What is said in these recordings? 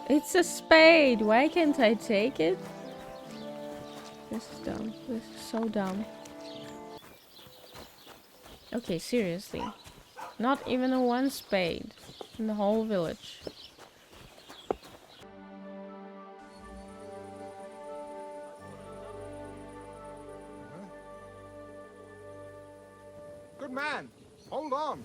It's a spade. Why can't I take it? This is dumb. This is so dumb. Okay, seriously. Not even a one spade in the whole village. Good man, hold on.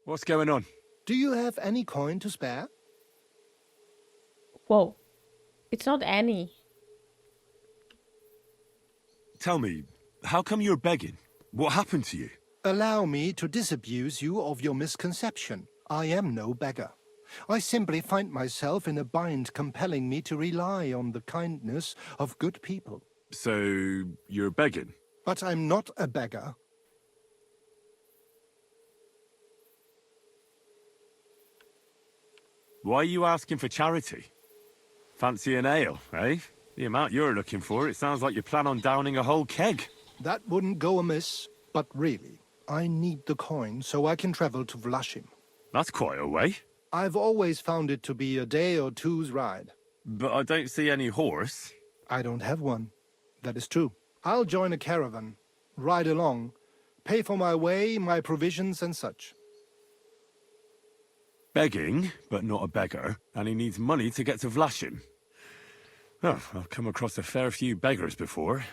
What's going on? Do you have any coin to spare? Whoa. It's not Annie. Tell me, how come you're begging? What happened to you? Allow me to disabuse you of your misconception. I am no beggar. I simply find myself in a bind compelling me to rely on the kindness of good people. So, you're begging? But I'm not a beggar. Why are you asking for charity? Fancy an ale, eh? The amount you're looking for, it sounds like you plan on downing a whole keg. That wouldn't go amiss, but really, I need the coin so I can travel to Vlashim. That's quite a way. I've always found it to be a day or two's ride. But I don't see any horse. I don't have one. That is true. I'll join a caravan, ride along, pay for my way, my provisions and such. Begging, but not a beggar, and he needs money to get to Vlashim. Oh, I've come across a fair few beggars before,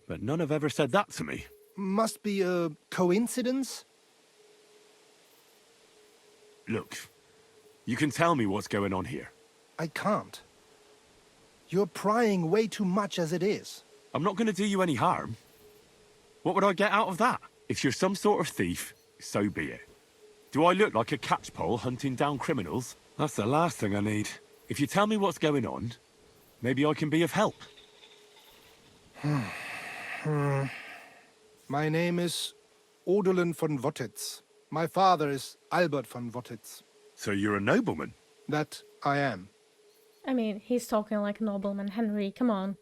but none have ever said that to me. Must be a coincidence? Look, you can tell me what's going on here. I can't. You're prying way too much as it is. I'm not going to do you any harm. What would I get out of that? If you're some sort of thief, so be it. Do I look like a catchpole hunting down criminals? That's the last thing I need. If you tell me what's going on, maybe I can be of help. My name is Odelin von Wottitz. My father is Albert von Wottitz. So you're a nobleman? That I am. I mean, he's talking like a nobleman. Henry, come on.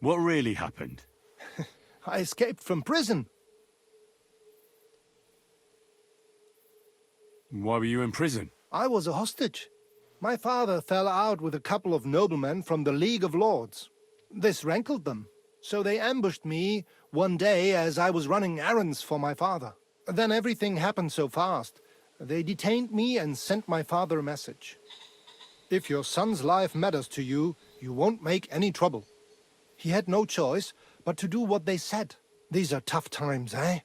What really happened? I escaped from prison. Why were you in prison? I was a hostage. My father fell out with a couple of noblemen from the League of Lords. This rankled them, so they ambushed me one day as I was running errands for my father. Then everything happened so fast. They detained me and sent my father a message. If your son's life matters to you, you won't make any trouble. He had no choice but to do what they said. These are tough times, eh?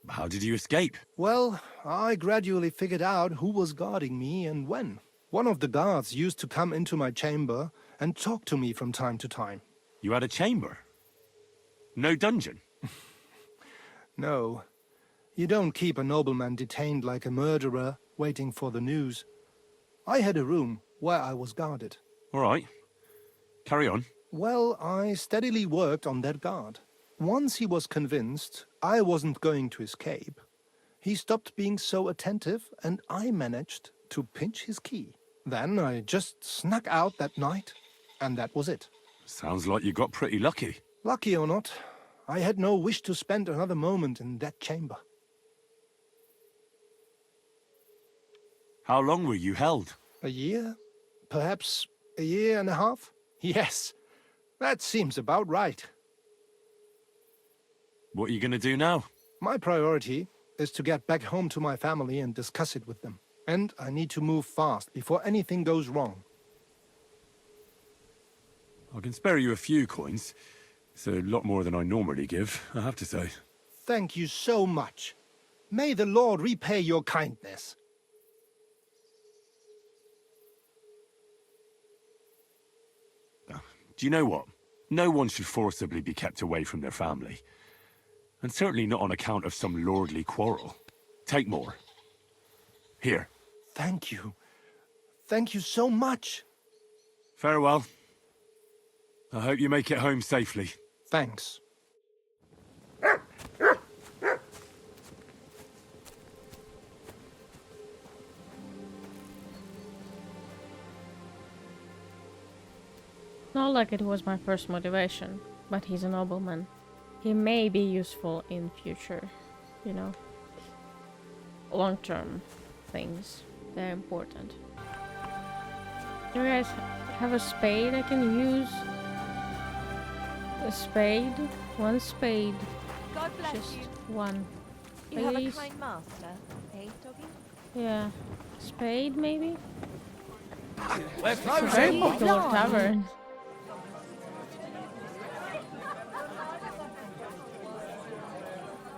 How did you escape? Well, I gradually figured out who was guarding me and when. One of the guards used to come into my chamber and talk to me from time to time. You had a chamber? No dungeon? No. You don't keep a nobleman detained like a murderer, waiting for the news. I had a room where I was guarded. All right. Carry on. Well, I steadily worked on that guard. Once he was convinced I wasn't going to escape, he stopped being so attentive and I managed to pinch his key. Then I just snuck out that night, and that was it. Sounds like you got pretty lucky. Lucky or not, I had no wish to spend another moment in that chamber. How long were you held? A year? Perhaps a year and a half? Yes, that seems about right. What are you going to do now? My priority is to get back home to my family and discuss it with them. And I need to move fast before anything goes wrong. I can spare you a few coins. It's a lot more than I normally give, I have to say. Thank you so much. May the Lord repay your kindness. Do you know what? No one should forcibly be kept away from their family. And certainly not on account of some lordly quarrel. Take more. Here. Thank you. Thank you so much. Farewell. I hope you make it home safely. Thanks. Not like it was my first motivation, but he's a nobleman. He may be useful in future, you know. long-term things. They're important. Do you guys have a spade I can use? A spade? One spade. God bless Just you. one. You have a Please? kind master, eh, doggy? Yeah. Spade, maybe? We're It's a very closing. popular tavern.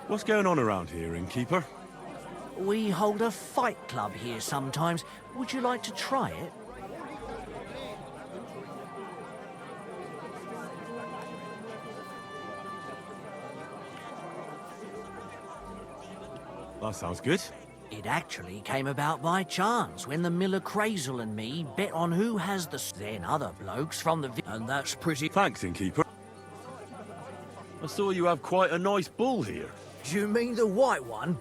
What's going on around here, innkeeper? We hold a fight club here sometimes. Would you like to try it? That sounds good. It actually came about by chance when the Miller Crazel and me bet on who has the then other blokes from the and that's pretty. Thanks, innkeeper. I saw you have quite a nice bull here. Do you mean the white one?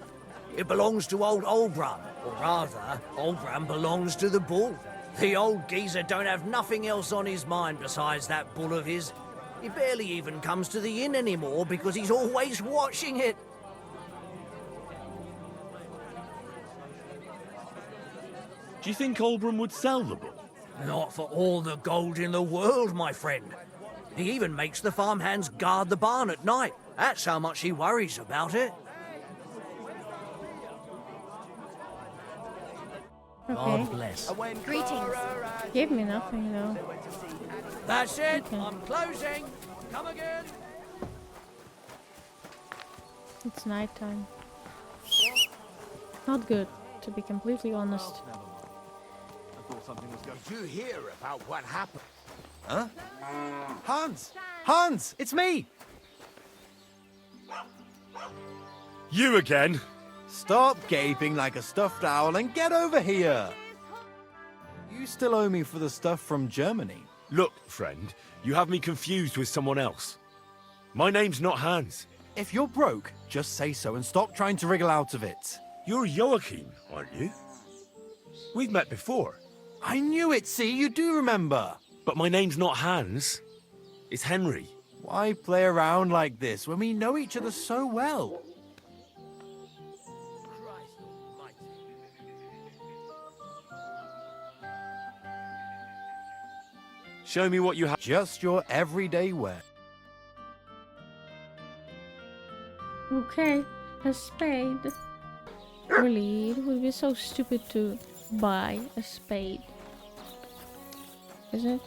It belongs to old Olbram, or rather, Olbram belongs to the bull. The old geezer don't have nothing else on his mind besides that bull of his. He barely even comes to the inn anymore because he's always watching it. Do you think Olbram would sell the bull? Not for all the gold in the world, my friend. He even makes the farmhands guard the barn at night. That's how much he worries about it. Okay. God bless. Greetings. Gave me nothing though. That's it. Okay. I'm closing. Come again. It's nighttime. Not good, to be completely honest. Did you hear about what happened? Huh? Hans! Hans! It's me! You again? Stop gaping like a stuffed owl and get over here! You still owe me for the stuff from Germany. Look, friend, you have me confused with someone else. My name's not Hans. If you're broke, just say so and stop trying to wriggle out of it. You're Joachim, aren't you? We've met before. I knew it, see? You do remember. But my name's not Hans. It's Henry. Why play around like this when we know each other so well? Show me what you have. Just your everyday wear. Okay, a spade. Really, it would be so stupid to buy a spade. Is it?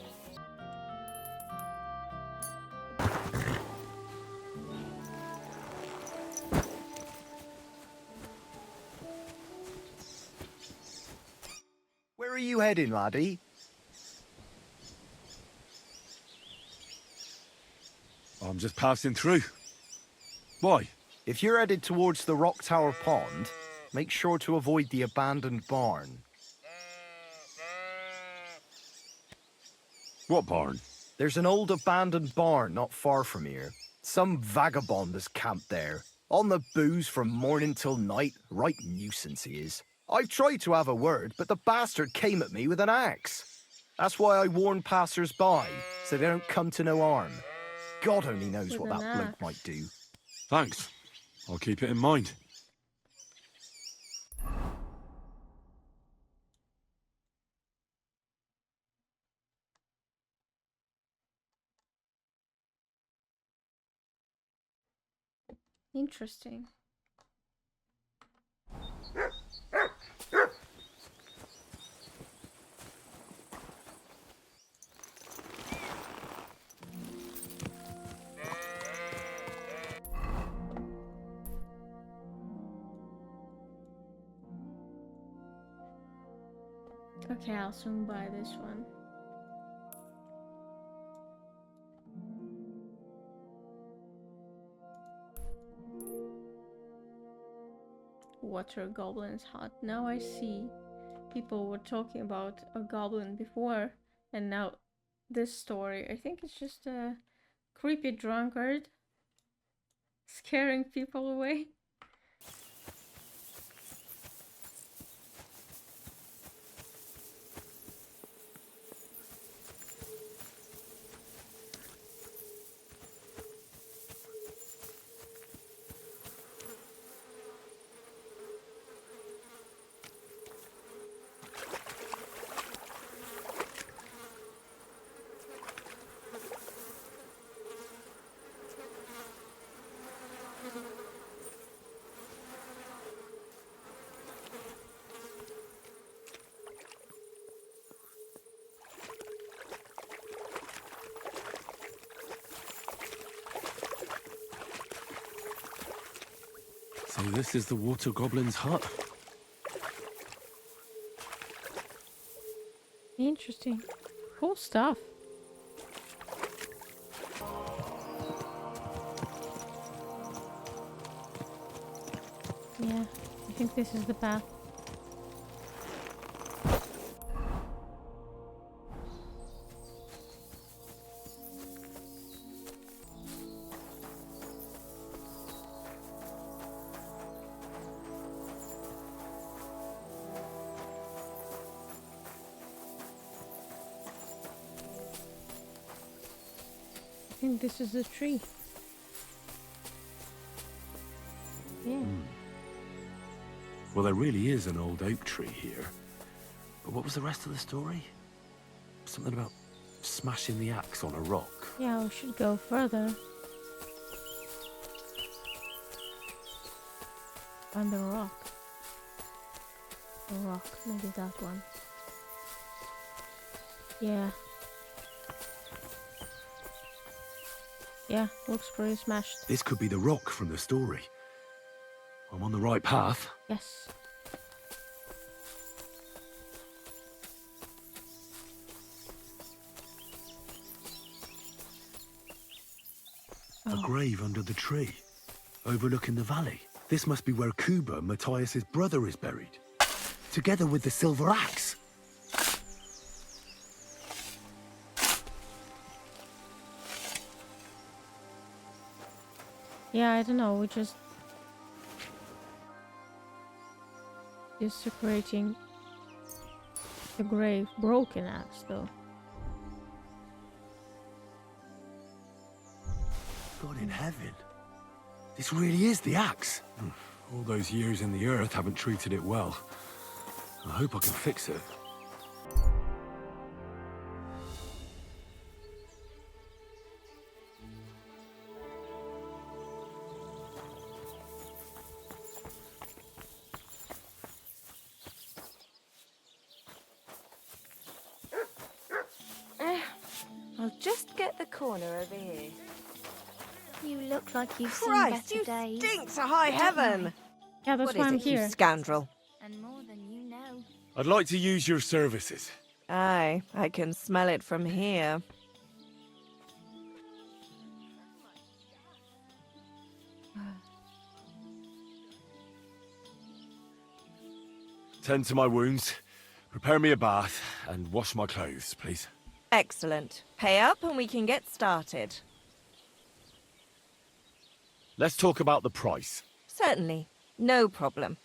Where are you heading, laddie? I'm just passing through. Why? If you're headed towards the Rock Tower Pond, make sure to avoid the abandoned barn. What barn? There's an old abandoned barn not far from here. Some vagabond has camped there. On the booze from morning till night. Right nuisance he is. I tried to have a word, but the bastard came at me with an axe. That's why I warn passers-by, so they don't come to no harm. God only knows With what an that bloke axe. might do. Thanks. I'll keep it in mind. Interesting. Okay, I'll soon buy this one. Water Goblin's hut. Now I see. People were talking about a goblin before, and now this story. I think it's just a creepy drunkard scaring people away. So this is the water goblin's hut? Interesting. Cool stuff. Yeah, I think this is the path. I think this is the tree. Yeah. Well, there really is an old oak tree here. But what was the rest of the story? Something about smashing the axe on a rock. Yeah, we should go further. Find the rock. The rock, maybe that one. Yeah. Yeah, looks pretty smashed. This could be the rock from the story. I'm on the right path. Yes. A grave under the tree, overlooking the valley. This must be where Kuba, Matthias's brother, is buried, together with the silver axe. Yeah, I don't know, we just desecrating the grave. Broken axe, though. God in heaven. This really is the axe. All those years in the earth haven't treated it well. I hope I can fix it. I'll just get the corner over here. You look like you've Christ, seen you better days. stink to high heaven! Yeah, that's What why is I'm it, you here. scoundrel? And more than you know. I'd like to use your services. Aye, I can smell it from here. Tend to my wounds, prepare me a bath, and wash my clothes, please. Excellent. Pay up and we can get started. Let's talk about the price. Certainly. No problem.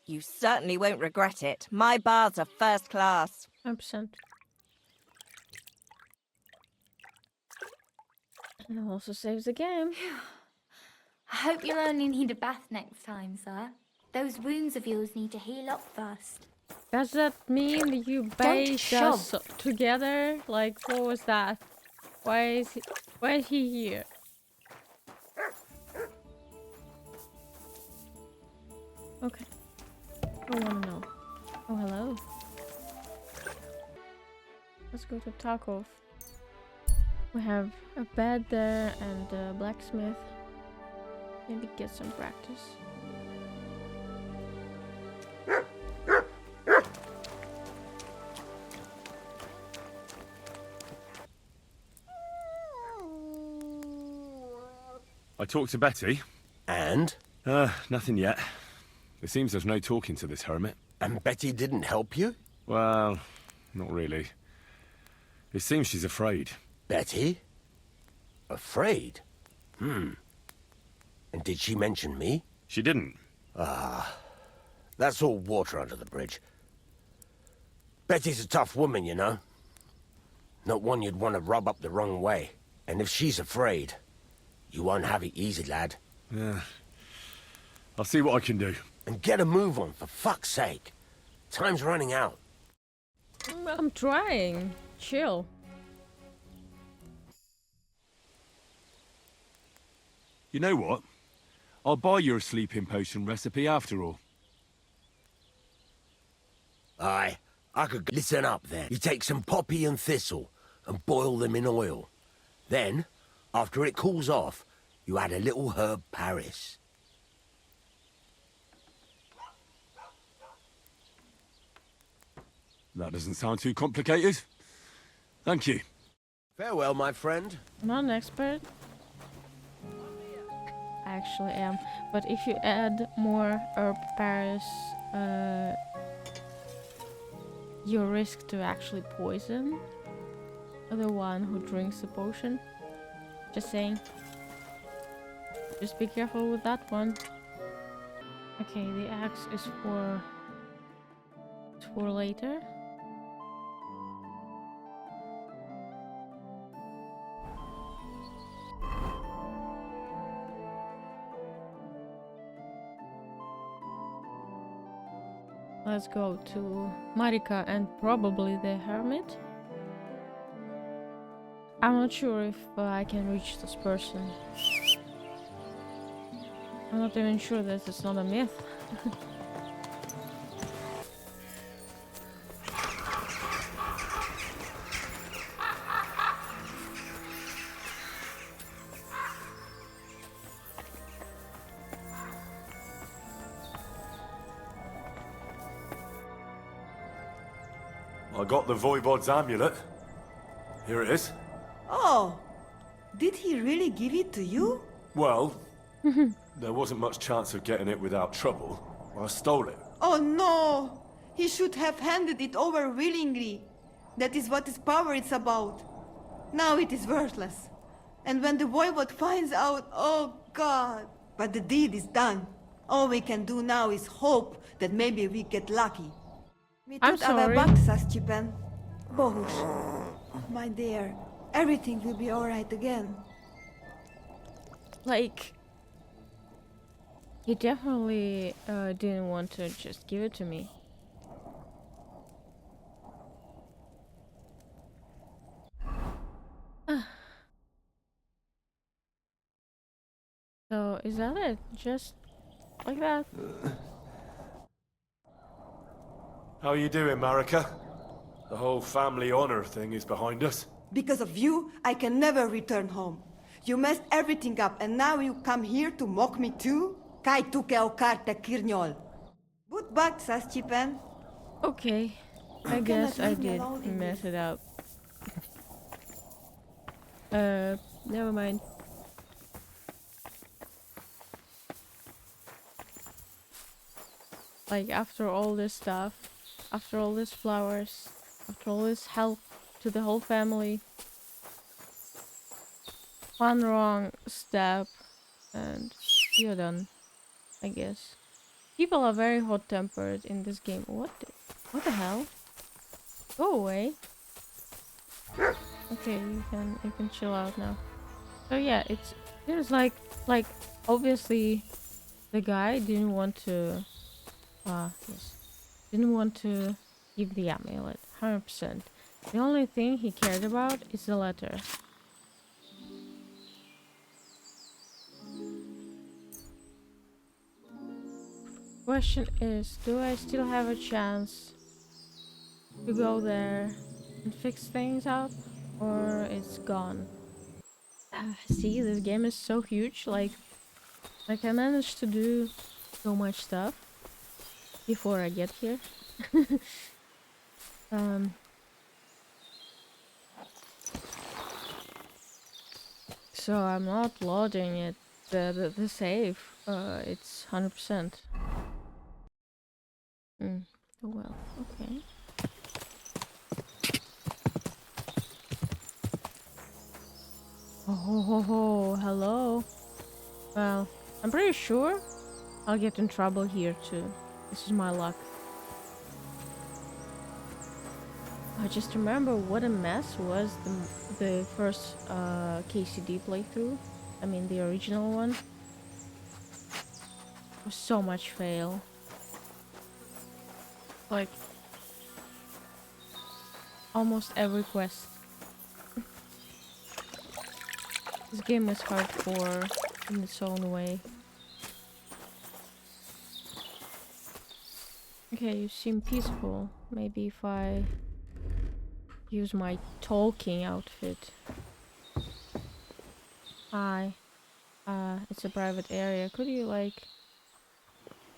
You certainly won't regret it. My bars are first class. 100%. And it also saves the game. I hope you'll only need a bath next time, sir. Those wounds of yours need to heal up first. Does that mean that you bathed us together? Like, what was that? Why is he here? Okay. I wanna know. Oh, hello. Let's go to Tarkov. We have a bed there and a blacksmith. Maybe get some practice. I talked to Betty. And? Nothing yet. It seems there's no talking to this hermit. And Betty didn't help you? Well, not really. It seems she's afraid. Betty? Afraid? And did she mention me? She didn't. That's all water under the bridge. Betty's a tough woman, you know. Not one you'd want to rub up the wrong way. And if she's afraid, you won't have it easy, lad. Yeah. I'll see what I can do. And get a move on, for fuck's sake. Time's running out. I'm trying. Chill. You know what? I'll buy your sleeping potion recipe after all. Aye, I could listen up then. You take some poppy and thistle and boil them in oil. Then, after it cools off, you add a little herb Paris. That doesn't sound too complicated. Thank you. Farewell, my friend. I'm not an expert. I actually am. But if you add more herb Paris, you risk to actually poison the one who drinks the potion. Just saying. Just be careful with that one. Okay, the axe is for later. Let's go to Marika and probably the hermit. I'm not sure if I can reach this person. I'm not even sure that it's not a myth. I got the Voivod's amulet. Here it is. Oh, did he really give it to you? Well, there wasn't much chance of getting it without trouble. I stole it. Oh no! He should have handed it over willingly. That is what his power is about. Now it is worthless. And when the voivode finds out, oh God! But the deed is done. All we can do now is hope that maybe we get lucky. I'm sorry. Bohush, my dear, everything will be alright again. Like, he definitely didn't want to just give it to me. So, is that it? Just like that? How are you doing, Marika? The whole family honor thing is behind us. Because of you, I can never return home. You messed everything up, and now you come here to mock me too? Kai tuke o karte kirnjol. But back, Saschipen. Okay, I guess I did mess it up. Never mind. Like, after all this stuff, after all these flowers, after all this help to the whole family, one wrong step and you're done, I guess. People are very hot-tempered in this game. What the hell? Go away. Okay, you can chill out now. So yeah, there's like obviously the guy didn't want to didn't want to give the amulet 100%. The only thing he cared about is the letter. Question is, do I still have a chance to go there and fix things up, or it's gone? See, this game is so huge. Like I managed to do so much stuff before I get here. So I'm not loading it. The save. It's 100%. Oh well. Okay. Oh, hello. Well, I'm pretty sure I'll get in trouble here too. This is my luck. I just remember what a mess was the first KCD playthrough. I mean the original one. There was so much fail. Like almost every quest. This game is hardcore in its own way. Okay, you seem peaceful. Maybe if I use my talking outfit. Hi. It's a private area. Could you like...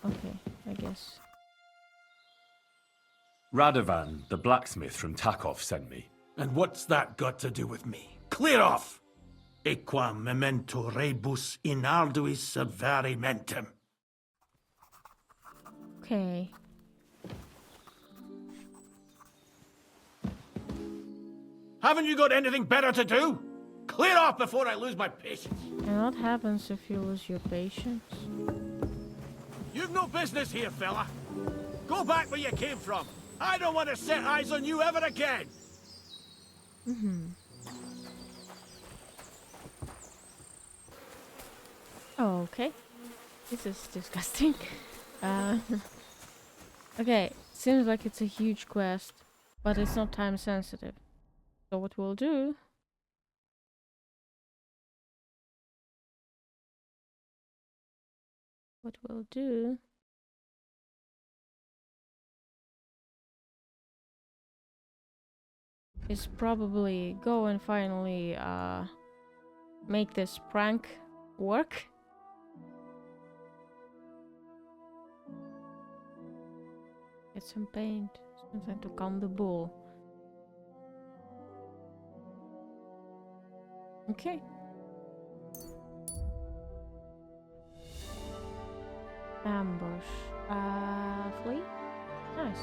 Okay, I guess. Radovan, the blacksmith from Takov, sent me. And what's that got to do with me? Clear off! Equam memento rebus in arduis servari mentem. Okay. Haven't you got anything better to do? Clear off before I lose my patience. And what happens if you lose your patience? You've no business here, fella. Go back where you came from. I don't want to set eyes on you ever again. Okay. This is disgusting. Okay, seems like it's a huge quest, but it's not time sensitive. So what we'll do is probably go and finally make this prank work. Get some paint, something to calm the bull. Okay. Ambush. Flee? Nice.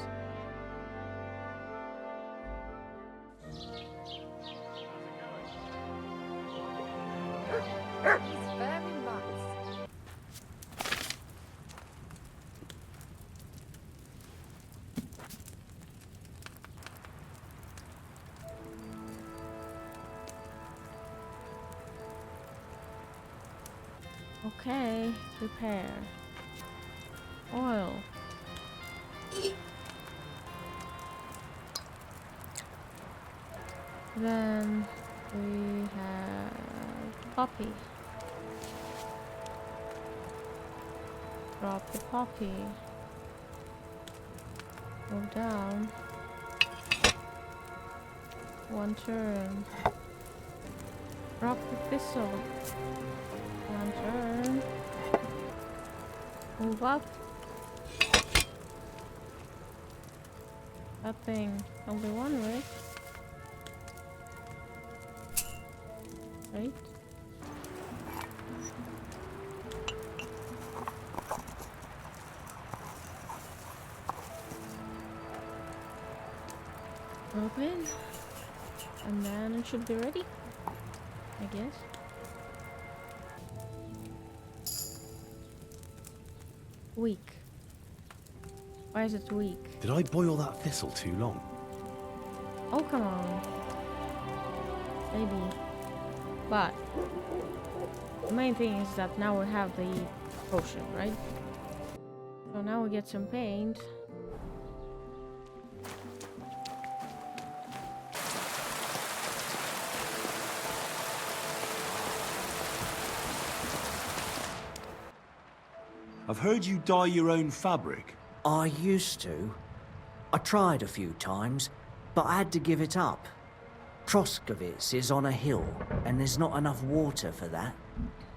He's very nice. Okay, prepare. Oil. Then we have poppy. Drop the poppy. Go down. One turn. Drop the thistle. One turn. Move up. That thing, only one way. Right? Open. And then it should be ready, I guess. Weak. Why is it weak? Did I boil that thistle too long? Oh, come on. Maybe. But the main thing is that now we have the potion, right? So now we get some paint. I've heard you dye your own fabric. I used to. I tried a few times, but I had to give it up. Troskovitz is on a hill, and there's not enough water for that.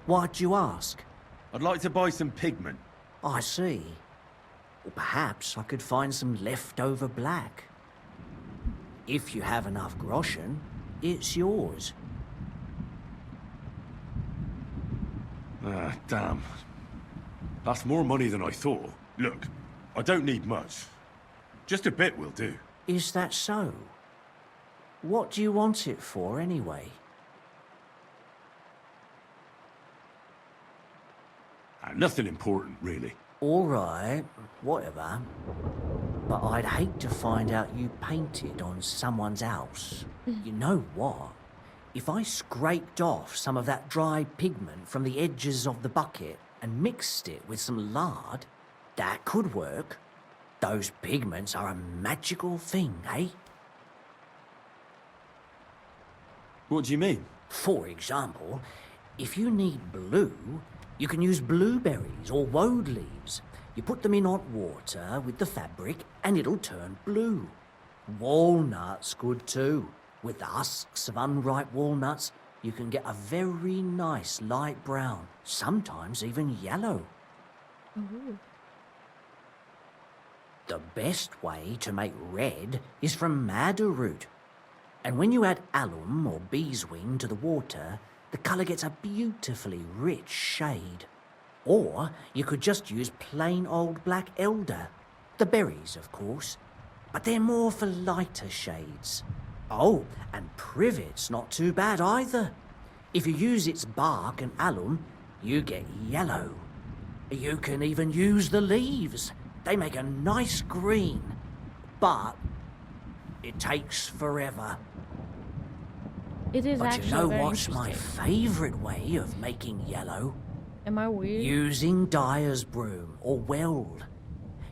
Why'd you ask? I'd like to buy some pigment. I see. Or perhaps I could find some leftover black. If you have enough groschen, it's yours. Ah, damn. That's more money than I thought. Look, I don't need much. Just a bit will do. Is that so? What do you want it for, anyway? Nothing important, really. All right, whatever. But I'd hate to find out you painted on someone's house. You know what? If I scraped off some of that dry pigment from the edges of the bucket and mixed it with some lard, that could work. Those pigments are a magical thing, eh? What do you mean? For example, if you need blue, you can use blueberries or woad leaves. You put them in hot water with the fabric and it'll turn blue. Walnuts good too. With the husks of unripe walnuts, you can get a very nice light brown, sometimes even yellow. Ooh. The best way to make red is from madder root. And when you add alum or beeswing to the water, the colour gets a beautifully rich shade. Or you could just use plain old black elder. The berries, of course. But they're more for lighter shades. Oh, and privet's not too bad either. If you use its bark and alum, you get yellow. You can even use the leaves. They make a nice green. But it takes forever. It is But actually you know very what's my interesting. favourite way of making yellow? Am I weird? Using dyer's broom or weld.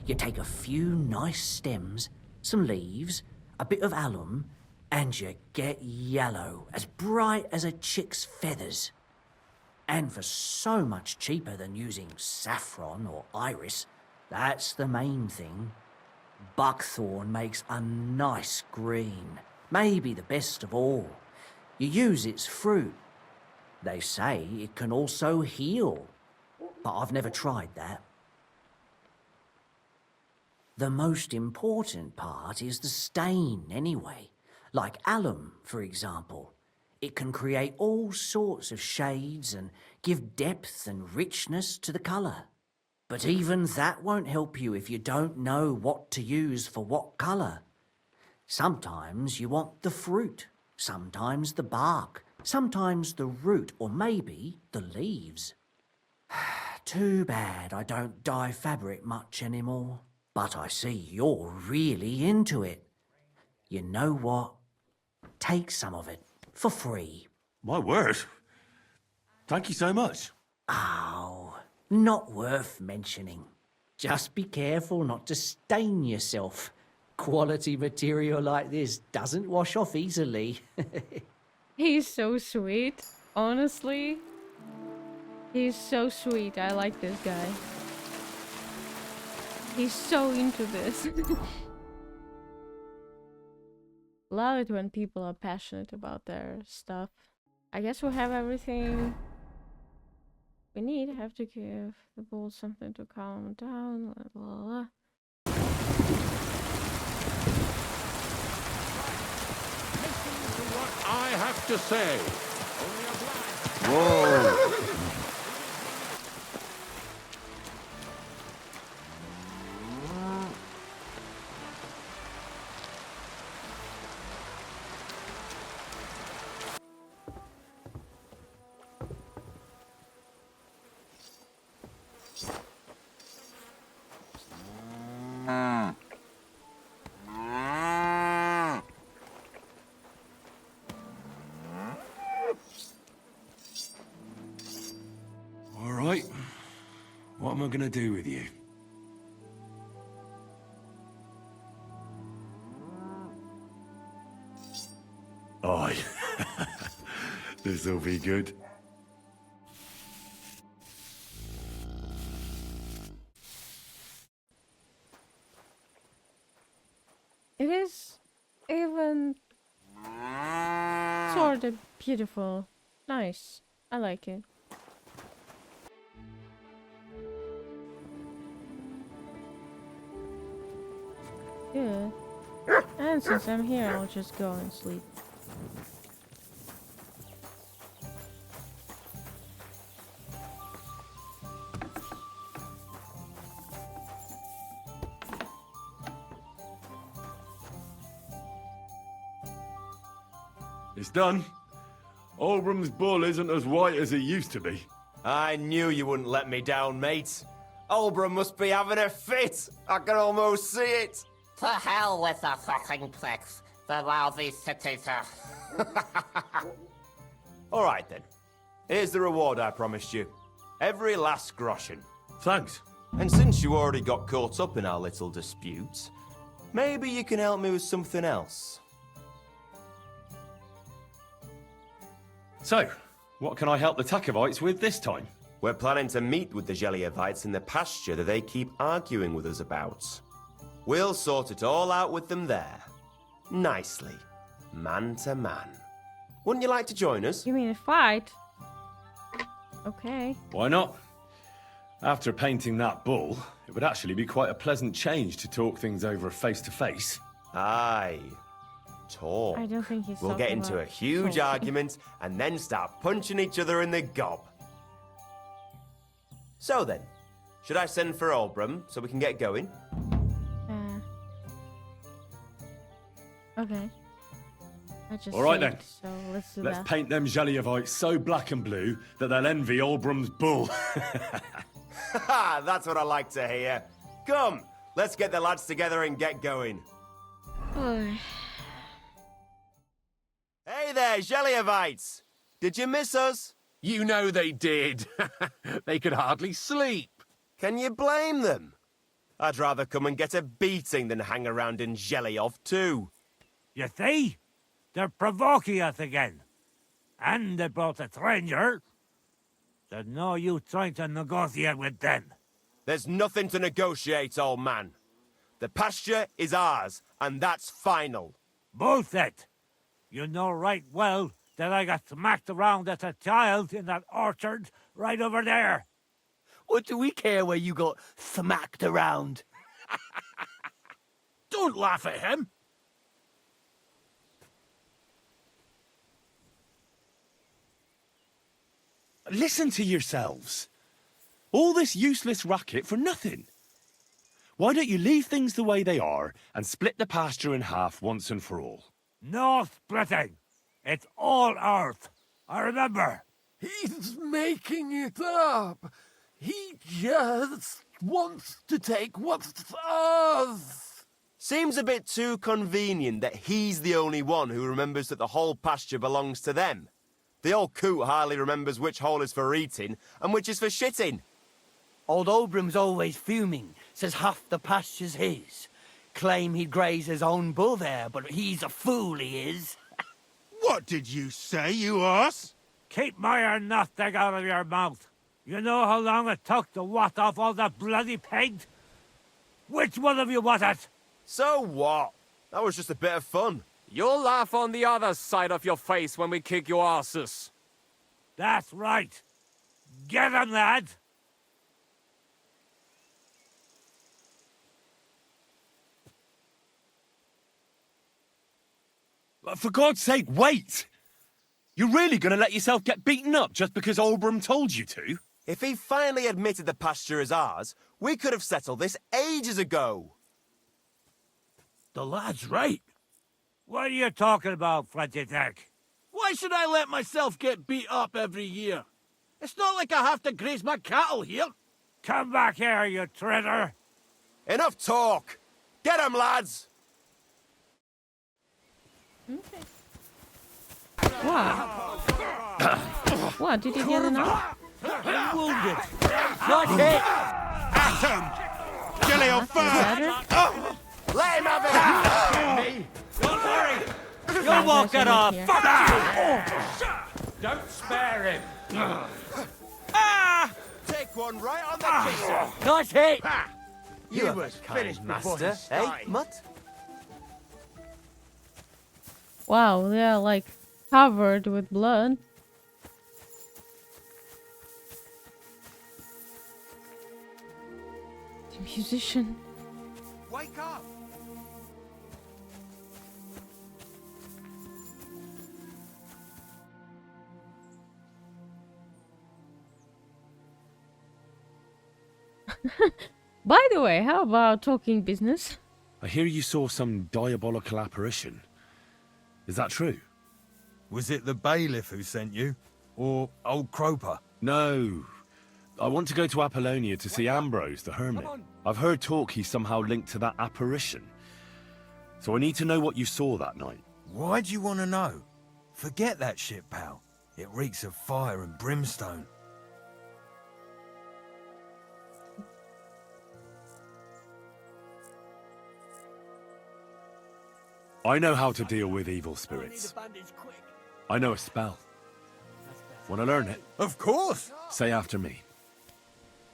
You take a few nice stems, some leaves, a bit of alum, and you get yellow, as bright as a chick's feathers. And for so much cheaper than using saffron or iris, that's the main thing. Buckthorn makes a nice green, maybe the best of all. You use its fruit. They say it can also heal, but I've never tried that. The most important part is the stain, anyway. Like alum, for example. It can create all sorts of shades and give depth and richness to the colour. But even that won't help you if you don't know what to use for what colour. Sometimes you want the fruit, sometimes the bark, sometimes the root, or maybe the leaves. Too bad I don't dye fabric much anymore. But I see you're really into it. You know what? Take some of it for free. My word. Thank you so much. Oh, not worth mentioning. Just be careful not to stain yourself. Quality material like this doesn't wash off easily. He's so sweet. Honestly. He's so sweet. I like this guy. He's so into this. Love it when people are passionate about their stuff. I guess we have everything we need. Have to give the bull something to calm down. Blah, blah, blah. Listen to what I have to say. Whoa. All right. What am I gonna do with you? Aye. This'll be good. It is even sort of beautiful. Nice. I like it. Good. And since I'm here, I'll just go and sleep. It's done. Olbram's bull isn't as white as it used to be. I knew you wouldn't let me down, mate. Olbram must be having a fit. I can almost see it. To hell with the fucking pricks. The lousy cities are... All right, then. Here's the reward I promised you. Every last groschen. Thanks. And since you already got caught up in our little dispute, maybe you can help me with something else. So, what can I help the Takovites with this time? We're planning to meet with the Geliovites in the pasture that they keep arguing with us about. We'll sort it all out with them there. Nicely. Man to man. Wouldn't you like to join us? You mean a fight? Okay. Why not? After painting that bull, it would actually be quite a pleasant change to talk things over face to face. Aye. Talk. I don't think he's We'll get talking into a about huge talking. argument and then start punching each other in the gob. So then, should I send for Albram so we can get going? Okay. I just All right saved, then. So let's do Let's that. paint them Jelliavites so black and blue that they'll envy Albram's bull. Haha, that's what I like to hear. Come, let's get the lads together and get going. Hey there, Jelliavites! Did you miss us? You know they did. They could hardly sleep. Can you blame them? I'd rather come and get a beating than hang around in Jellyov too. You see? They're provoking us again. And they brought a stranger. There's no use trying to negotiate with them. There's nothing to negotiate, old man. The pasture is ours, and that's final. Bullshit! You know right well that I got smacked around as a child in that orchard right over there. What do we care where you got smacked around? Don't laugh at him. Listen to yourselves. All this useless racket for nothing. Why don't you leave things the way they are and split the pasture in half once and for all? No splitting. It's all ours. I remember. He's making it up. He just wants to take what's ours. Seems a bit too convenient that he's the only one who remembers that the whole pasture belongs to them. The old coot hardly remembers which hole is for eating and which is for shitting. Old Obram's always fuming, says half the pasture's his. Claim he'd graze his own bull there, but he's a fool, he is. What did you say, you ass? Keep my nothing out of your mouth. You know how long it took to wash off all that bloody paint? Which one of you was it? So what? That was just a bit of fun. You'll laugh on the other side of your face when we kick your asses. That's right. Get him, lad. For God's sake, wait! You're really going to let yourself get beaten up just because Albram told you to? If he finally admitted the pasture is ours, we could have settled this ages ago. The lad's right. What are you talking about, Frenchy Dick? Why should I let myself get beat up every year? It's not like I have to graze my cattle here. Come back here, you traitor. Enough talk. Get 'em, lads. Okay. Wow. What, did you get enough? I'm wounded. Not hit! At him! Jelly on fire! Let him have it! Me? Don't worry. You'll walk it off. Fuck you! Don't spare him. Take one right on the kisser. Nice hit! You was finished, master, eh, Mutt? Wow, they're like covered with blood. The musician. Wake up! By the way, how about talking business? I hear you saw some diabolical apparition. Is that true? Was it the bailiff who sent you? Or old Croper? No. I want to go to Apollonia to see Ambrose, the hermit. I've heard talk he's somehow linked to that apparition. So I need to know what you saw that night. Why do you want to know? Forget that shit, pal. It reeks of fire and brimstone. I know how to deal with evil spirits. I know a spell. Want to learn it? Of course! Say after me.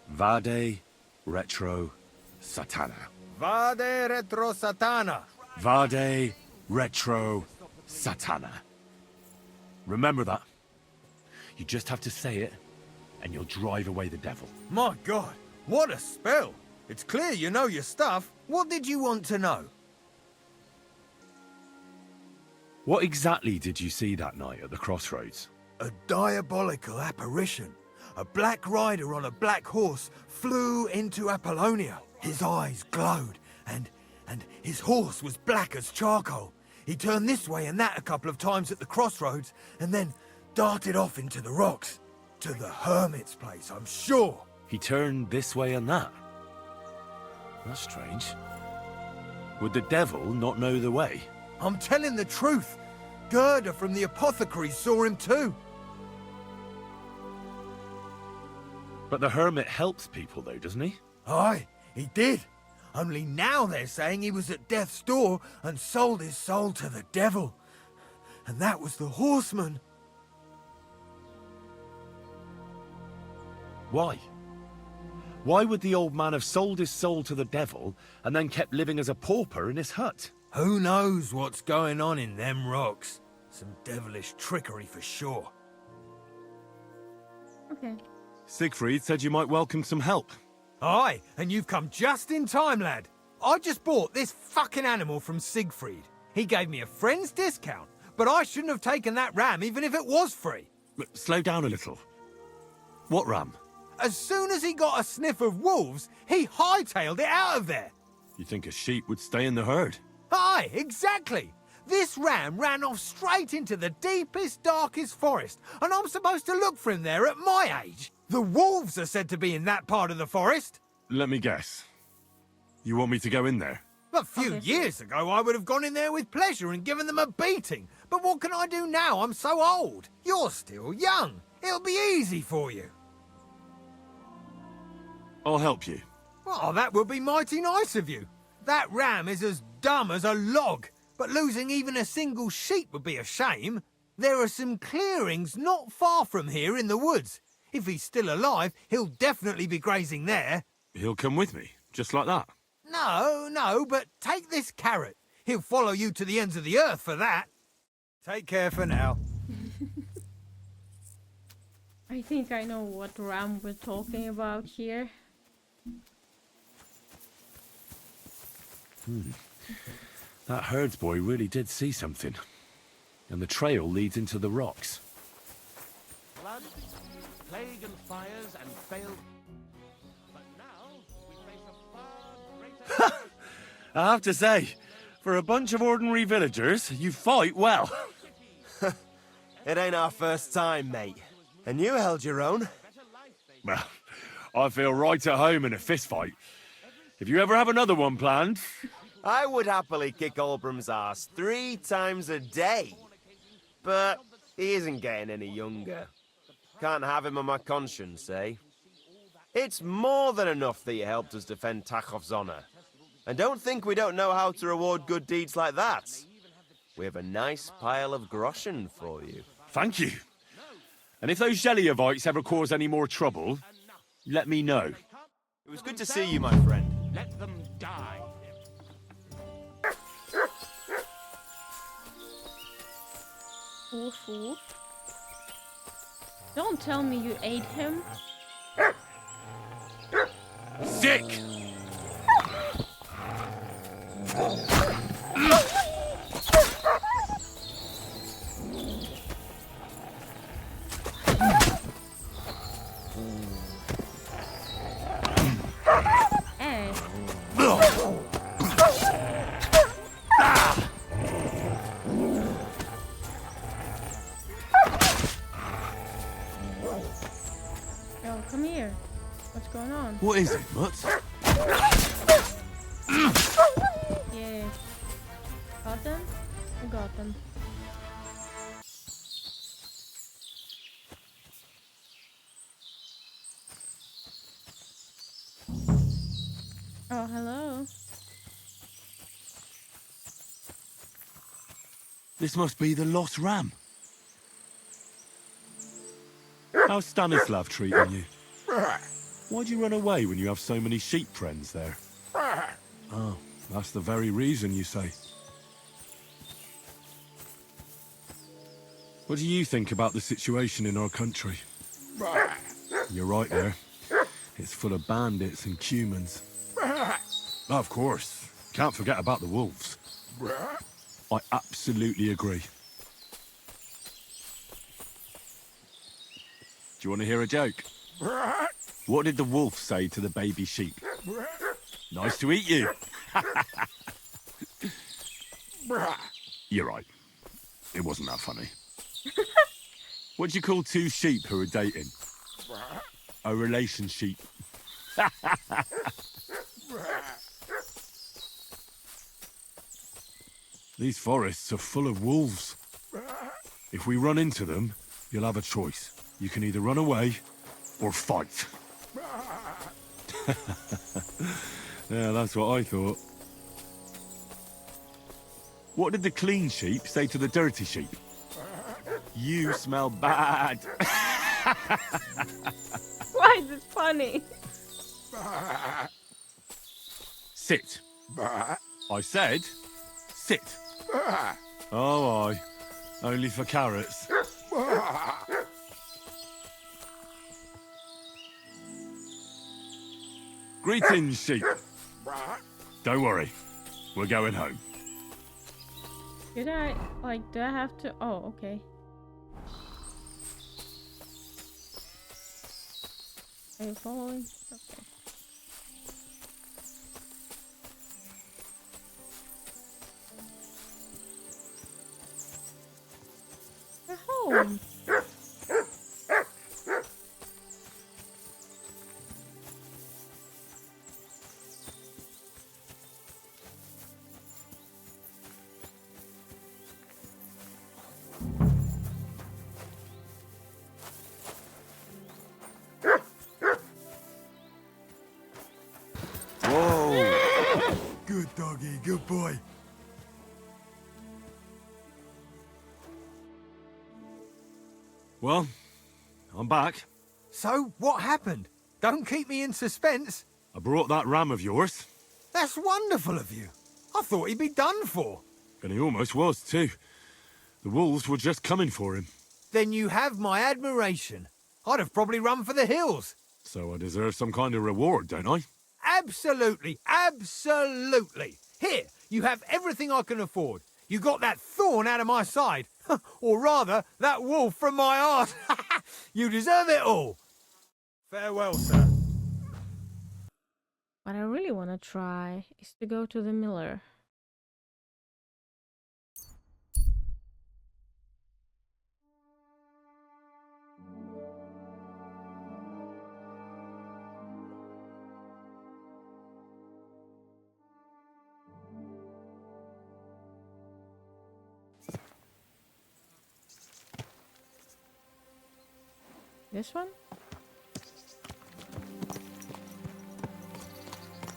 Vade retro satana. Vade retro satana. Vade retro satana. Remember that. You just have to say it, and you'll drive away the devil. My God, What a spell! It's clear you know your stuff. What did you want to know? What exactly did you see that night at the crossroads? A diabolical apparition. A black rider on a black horse flew into Apollonia. His eyes glowed, and his horse was black as charcoal. He turned this way and that a couple of times at the crossroads, and then darted off into the rocks. To the hermit's place, I'm sure. He turned this way and that? That's strange. Would the devil not know the way? I'm telling the truth. Gerda from the apothecary saw him too. But the hermit helps people though, doesn't he? Aye, he did. Only now they're saying he was at death's door and sold his soul to the devil. And that was the horseman. Why? Why would the old man have sold his soul to the devil and then kept living as a pauper in his hut? Who knows what's going on in them rocks? Some devilish trickery for sure. Okay. Siegfried said you might welcome some help. Aye, and you've come just in time, lad. I just bought this fucking animal from Siegfried. He gave me a friend's discount, but I shouldn't have taken that ram even if it was free. Slow down a little. What ram? As soon as he got a sniff of wolves, he hightailed it out of there. You think a sheep would stay in the herd? Aye, exactly. This ram ran off straight into the deepest, darkest forest, and I'm supposed to look for him there at my age. The wolves are said to be in that part of the forest. Let me guess. You want me to go in there? A few years ago, I would have gone in there with pleasure and given them a beating. But what can I do now? I'm so old. You're still young. It'll be easy for you. I'll help you. Oh, that would be mighty nice of you. That ram is as dumb as a log, but losing even a single sheep would be a shame. There are some clearings not far from here in the woods. If he's still alive, he'll definitely be grazing there. He'll come with me, just like that. No, but take this carrot. He'll follow you to the ends of the earth for that. Take care for now. I think I know what ram we're talking about here. That herdsboy really did see something. And the trail leads into the rocks. Blood, plague and fires and failed. But now we face a far greater... I have to say, for a bunch of ordinary villagers, you fight well. It ain't our first time, mate. And you held your own. Well, I feel right at home in a fistfight. If you ever have another one planned... I would happily kick Olbram's ass 3 times a day. But he isn't getting any younger. Can't have him on my conscience, eh? It's more than enough that you helped us defend Tachov's honor. And don't think we don't know how to reward good deeds like that. We have a nice pile of groschen for you. Thank you. And if those Zheliovites ever cause any more trouble, let me know. It was good to see you, my friend. Let them die. Woof woof. Don't tell me you ate him. Sick! Eh. Yo, come here. What's going on? What is it, Mutz? Yeah. Got them? I got them. Oh, hello. This must be the lost ram. How's Stanislav treating you? Why'd you run away when you have so many sheep friends there? Oh, that's the very reason, you say. What do you think about the situation in our country? You're right there. It's full of bandits and humans. Of course. Can't forget about the wolves. I absolutely agree. Do you want to hear a joke? What did the wolf say to the baby sheep? Nice to eat you. You're right. It wasn't that funny. What do you call two sheep who are dating? A relationship. These forests are full of wolves. If we run into them, you'll have a choice. You can either run away or fight. Yeah, that's what I thought. What did the clean sheep say to the dirty sheep? You smell bad. Why is it funny? Sit. I said, sit. Oh, aye. Only for carrots. Greetings, sheep. Don't worry. We're going home. Did I, like, do I have to? Oh, okay. Are you following? Okay. We're home. Whoa! Good doggy, good boy. Well, I'm back. So, what happened? Don't keep me in suspense. I brought that ram of yours. That's wonderful of you. I thought he'd be done for. And he almost was, too. The wolves were just coming for him. Then you have my admiration. I'd have probably run for the hills. So I deserve some kind of reward, don't I? Absolutely, absolutely. Here, you have everything I can afford. You got that thorn out of my side. Or rather, that wolf from my heart. You deserve it all. Farewell, sir. What I really want to try is to go to the miller. This one?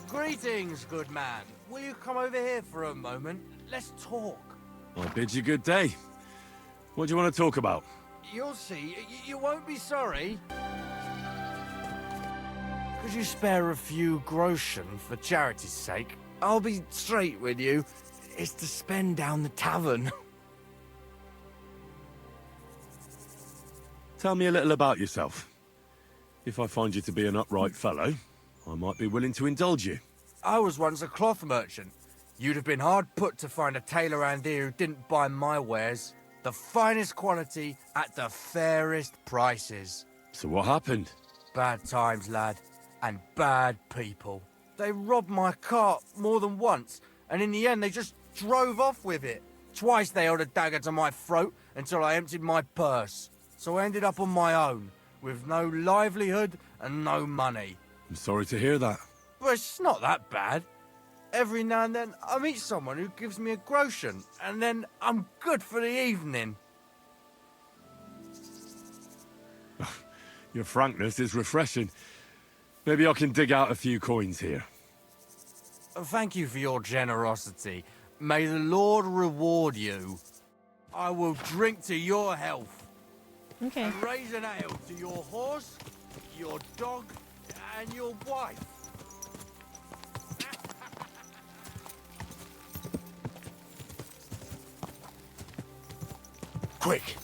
Greetings, good man. Will you come over here for a moment? Let's talk. I bid you good day. What do you want to talk about? You'll see. You won't be sorry. Could you spare a few groschen for charity's sake? I'll be straight with you. It's to spend down the tavern. Tell me a little about yourself. If I find you to be an upright fellow, I might be willing to indulge you. I was once a cloth merchant. You'd have been hard put to find a tailor around here who didn't buy my wares. The finest quality at the fairest prices. So what happened? Bad times, lad. And bad people. They robbed my cart more than once, and in the end they just drove off with it. Twice they held a dagger to my throat until I emptied my purse. So I ended up on my own, with no livelihood and no money. I'm sorry to hear that. But it's not that bad. Every now and then I meet someone who gives me a groschen, and then I'm good for the evening. Your frankness is refreshing. Maybe I can dig out a few coins here. Thank you for your generosity. May the Lord reward you. I will drink to your health. Okay. And raise an ale to your horse, your dog, and your wife. Quick!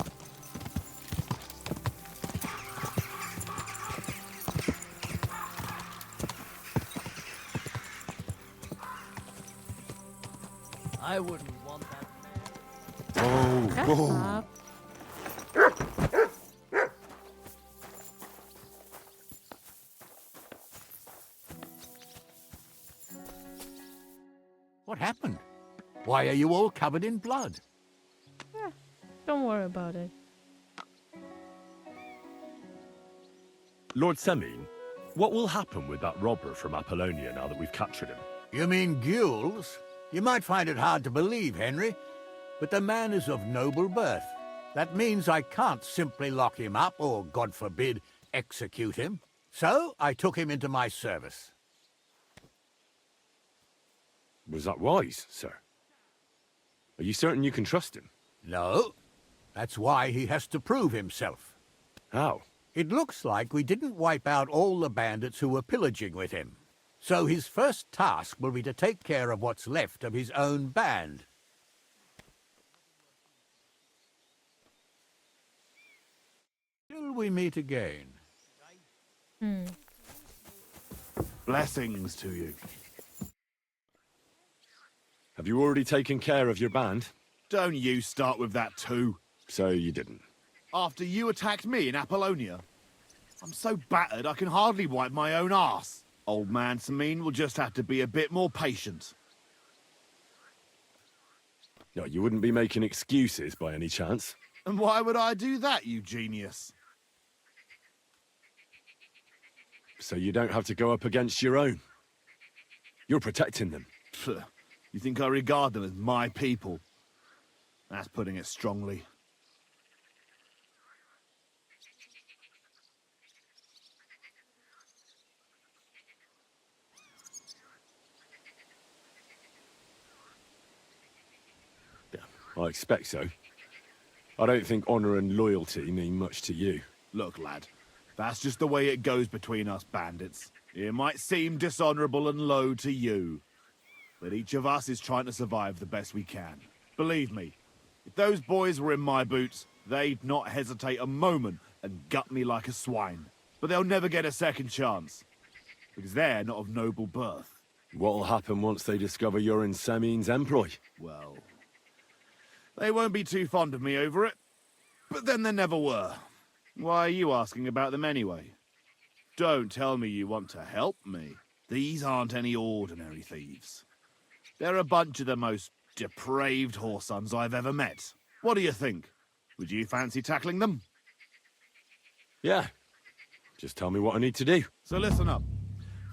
I wouldn't want that. Whoa, What happened? Why are you all covered in blood? Don't worry about it. Lord Semine, what will happen with that robber from Apollonia now that we've captured him? You mean Gules? You might find it hard to believe, Henry, but the man is of noble birth. That means I can't simply lock him up or, God forbid, execute him. So I took him into my service. Was that wise, sir? Are you certain you can trust him? No. That's why he has to prove himself. How? It looks like we didn't wipe out all the bandits who were pillaging with him. So his first task will be to take care of what's left of his own band. Till we meet again. Blessings to you. Have you already taken care of your band? Don't you start with that too. So you didn't. After you attacked me in Apollonia? I'm so battered I can hardly wipe my own arse. Old man Semine will just have to be a bit more patient. No, you wouldn't be making excuses by any chance. And why would I do that, you genius? So you don't have to go up against your own. You're protecting them. Pfft, you think I regard them as my people? That's putting it strongly. I expect so. I don't think honor and loyalty mean much to you. Look, lad, that's just the way it goes between us bandits. It might seem dishonorable and low to you, but each of us is trying to survive the best we can. Believe me, if those boys were in my boots, they'd not hesitate a moment and gut me like a swine. But they'll never get a second chance, because they're not of noble birth. What'll happen once they discover you're in Semine's employ? Well, they won't be too fond of me over it, but then they never were. Why are you asking about them anyway? Don't tell me you want to help me. These aren't any ordinary thieves. They're a bunch of the most depraved whoresons I've ever met. What do you think? Would you fancy tackling them? Yeah. Just tell me what I need to do. So listen up.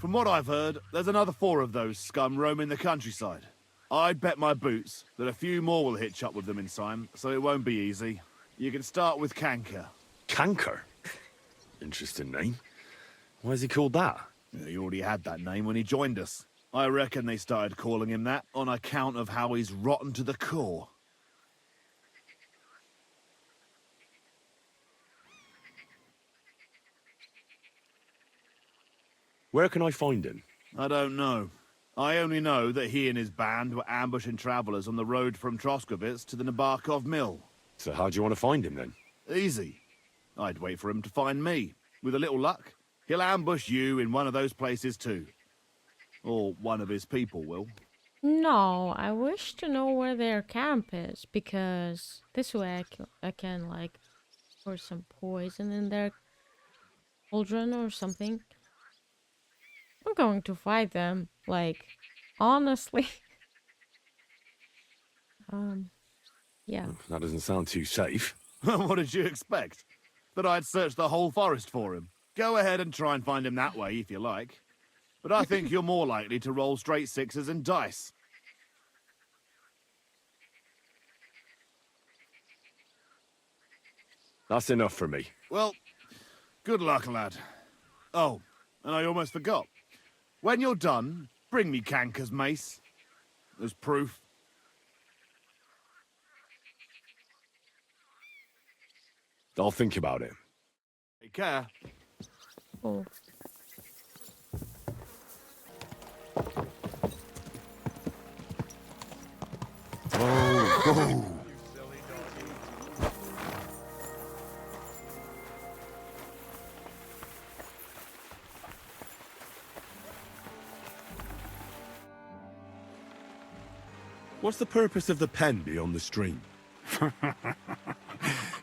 From what I've heard, there's another 4 of those scum roaming the countryside. I'd bet my boots that a few more will hitch up with them in time, so it won't be easy. You can start with Canker. Canker? Interesting name. Why is he called that? He already had that name when he joined us. I reckon they started calling him that on account of how he's rotten to the core. Where can I find him? I don't know. I only know that he and his band were ambushing travelers on the road from Troskovitz to the Nabarkov mill. So how do you want to find him then? Easy. I'd wait for him to find me. With a little luck, he'll ambush you in one of those places too. Or one of his people will. No, I wish to know where their camp is, because this way I can like, pour some poison in their cauldron or something. I'm going to fight them, like, honestly. Yeah. That doesn't sound too safe. What did you expect? That I'd search the whole forest for him? Go ahead and try and find him that way if you like. But I think you're more likely to roll straight 6s and dice. That's enough for me. Well, good luck, lad. Oh, and I almost forgot. When you're done, bring me Canker's mace. As proof. I'll think about it. Take care. Oh. Oh. What's the purpose of the pen beyond the stream?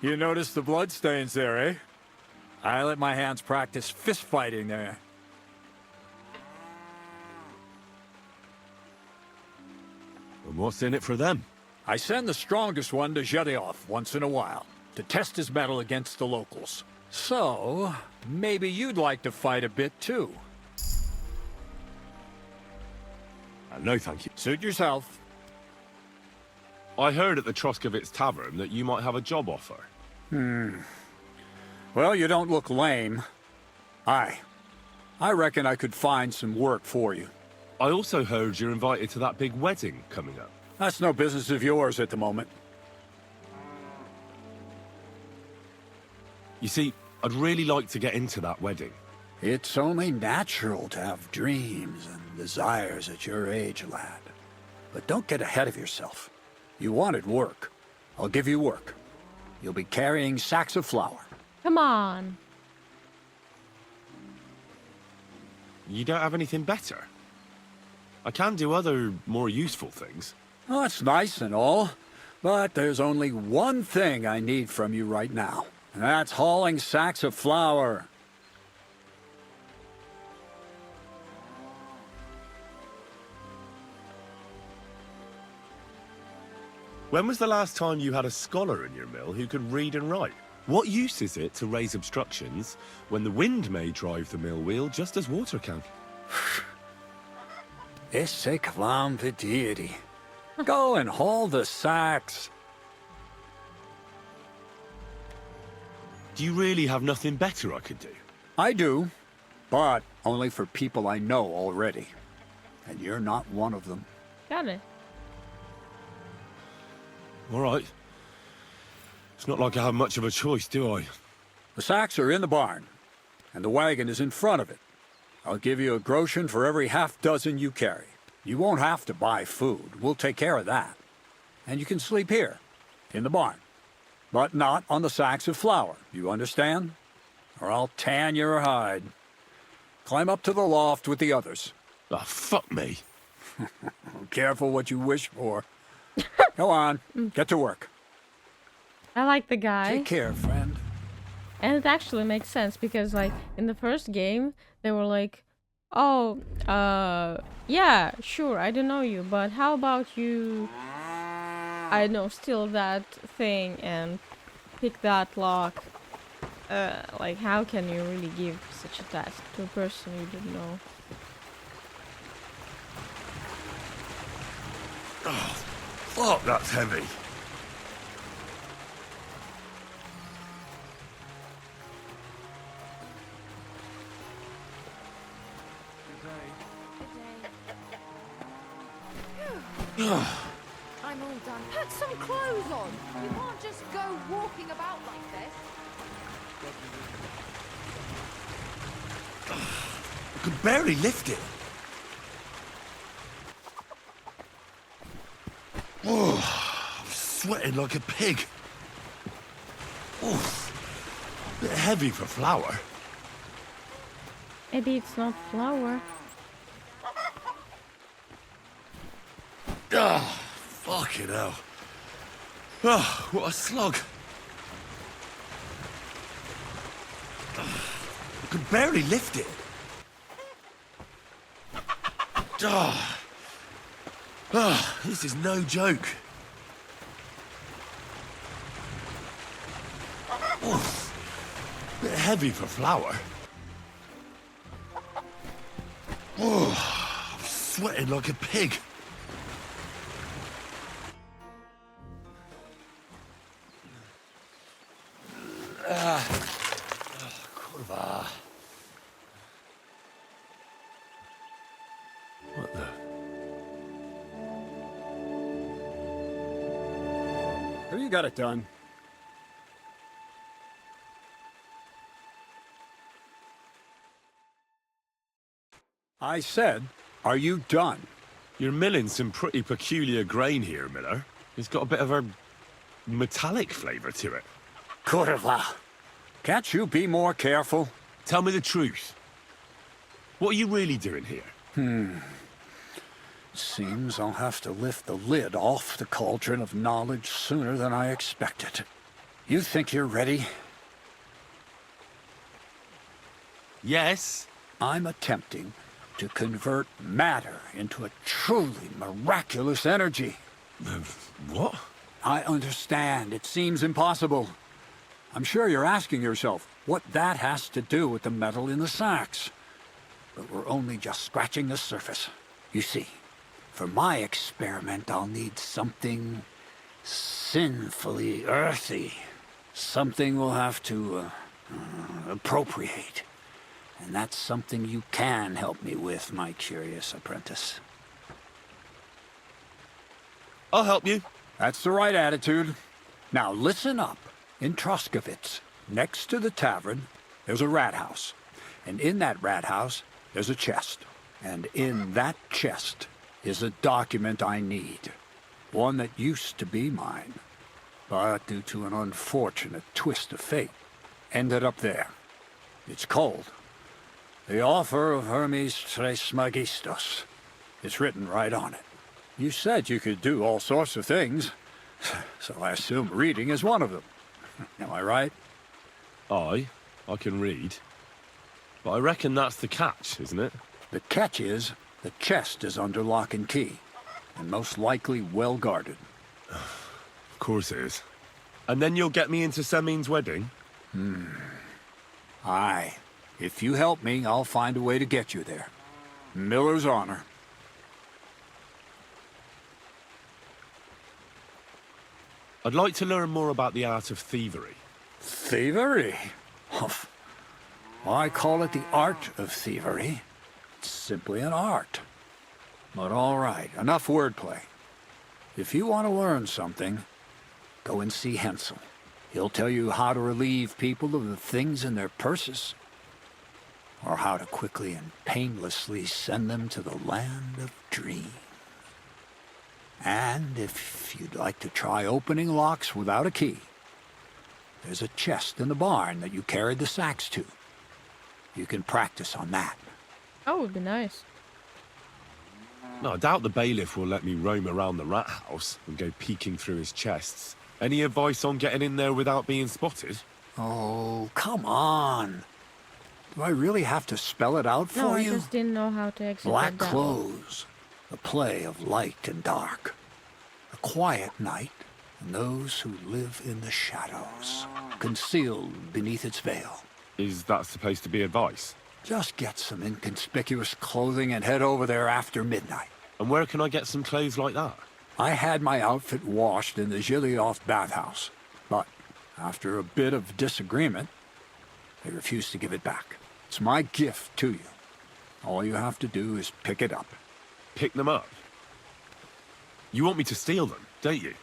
You notice the bloodstains there, eh? I let my hands practice fist fighting there. And what's in it for them? I send the strongest one to Zhelyov once in a while, to test his mettle against the locals. So, maybe you'd like to fight a bit too. No, thank you. Suit yourself. I heard at the Troskovitz Tavern that you might have a job offer. Well, you don't look lame. I reckon I could find some work for you. I also heard you're invited to that big wedding coming up. That's no business of yours at the moment. You see, I'd really like to get into that wedding. It's only natural to have dreams and desires at your age, lad. But don't get ahead of yourself. You wanted work. I'll give you work. You'll be carrying sacks of flour. Come on. You don't have anything better? I can do other, more useful things. Oh, that's nice and all, but there's only one thing I need from you right now, and that's hauling sacks of flour. When was the last time you had a scholar in your mill who could read and write? What use is it to raise obstructions when the wind may drive the mill wheel just as water can? Esse kvam vidiri. Go and haul the sacks. Do you really have nothing better I could do? I do, but only for people I know already. And you're not one of them. Got it. All right. It's not like I have much of a choice, do I? The sacks are in the barn, and the wagon is in front of it. I'll give you a groschen for every half dozen you carry. You won't have to buy food. We'll take care of that. And you can sleep here, in the barn. But not on the sacks of flour, you understand? Or I'll tan your hide. Climb up to the loft with the others. Oh, fuck me. Careful what you wish for. Go on, get to work. I like the guy. Take care, friend. And it actually makes sense because, like, in the first game, they were like, oh, yeah, sure, I don't know you, but how about you, I don't know, steal that thing and pick that lock? Like, how can you really give such a task to a person you didn't know? Oh, fuck, that's heavy. I'm all done. Put some clothes on. You can't just go walking about like this. I could barely lift it. Oh, I'm sweating like a pig. Oh, bit heavy for flour. Maybe it's not flour. Ah, fucking hell. Oh, what a slug. I could barely lift it. Ah, this is no joke. Oof, bit heavy for flour. Oh, I'm sweating like a pig. Kurwa. What the? Have you got it done? I said, are you done? You're milling some pretty peculiar grain here, Miller. It's got a bit of a metallic flavour to it. Kurwa. Can't you be more careful? Tell me the truth. What are you really doing here? Seems I'll have to lift the lid off the cauldron of knowledge sooner than I expected. You think you're ready? Yes. I'm attempting to convert matter into a truly miraculous energy. What? I understand. It seems impossible. I'm sure you're asking yourself what that has to do with the metal in the sacks. But we're only just scratching the surface. You see, for my experiment, I'll need something sinfully earthy. Something we'll have to appropriate. And that's something you can help me with, my curious apprentice. I'll help you. That's the right attitude. Now listen up. In Troskovitz, next to the tavern, there's a rat house. And in that rat house, there's a chest. And in that chest is a document I need. One that used to be mine. But due to an unfortunate twist of fate, ended up there. It's called The Offer of Hermes Trismegistos. It's written right on it. You said you could do all sorts of things, so I assume reading is one of them. Am I right? I can read. But I reckon that's the catch, isn't it? The catch is, the chest is under lock and key, and most likely well guarded. Of course it is. And then you'll get me into Semin's wedding? Aye. If you help me, I'll find a way to get you there. Miller's honor. I'd like to learn more about the art of thievery. Thievery? Humph. I call it the art of thievery. It's simply an art. But all right, enough wordplay. If you want to learn something, go and see Hensel. He'll tell you how to relieve people of the things in their purses, or how to quickly and painlessly send them to the land of dreams. And if you'd like to try opening locks without a key, there's a chest in the barn that you carried the sacks to. You can practice on that. That would be nice. No, I doubt the bailiff will let me roam around the rat house and go peeking through his chests. Any advice on getting in there without being spotted? Oh, come on. Do I really have to spell it out for you? No, I just didn't know how to exit Black that. clothes, the play of light and dark. A quiet night, and those who live in the shadows, concealed beneath its veil. Is that supposed to be advice? Just get some inconspicuous clothing and head over there after midnight. And where can I get some clothes like that? I had my outfit washed in the Gilioff bathhouse, but after a bit of disagreement, they refused to give it back. It's my gift to you. All you have to do is pick it up. Pick them up? You want me to steal them, don't you?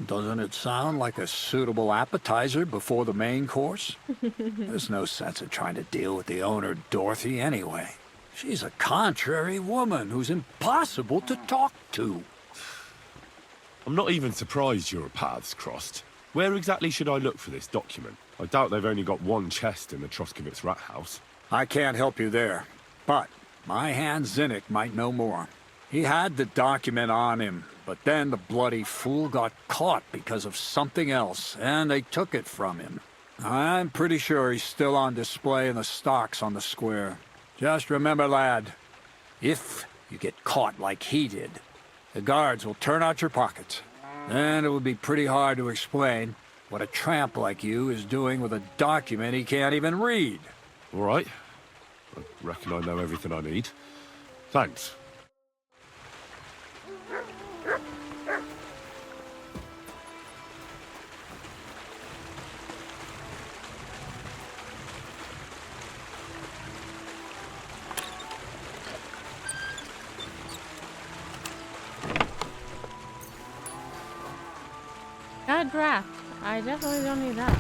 Doesn't it sound like a suitable appetizer before the main course? There's no sense in trying to deal with the owner, Dorothy, anyway. She's a contrary woman who's impossible to talk to. I'm not even surprised your paths crossed. Where exactly should I look for this document? I doubt they've only got one chest in the Troskovitz rat house. I can't help you there, but my hand Zinnik might know more. He had the document on him, but then the bloody fool got caught because of something else, and they took it from him. I'm pretty sure he's still on display in the stocks on the square. Just remember, lad, if you get caught like he did, the guards will turn out your pockets. Then it would be pretty hard to explain what a tramp like you is doing with a document he can't even read. All right. I reckon I know everything I need. Thanks. Got a draft. I definitely don't need that.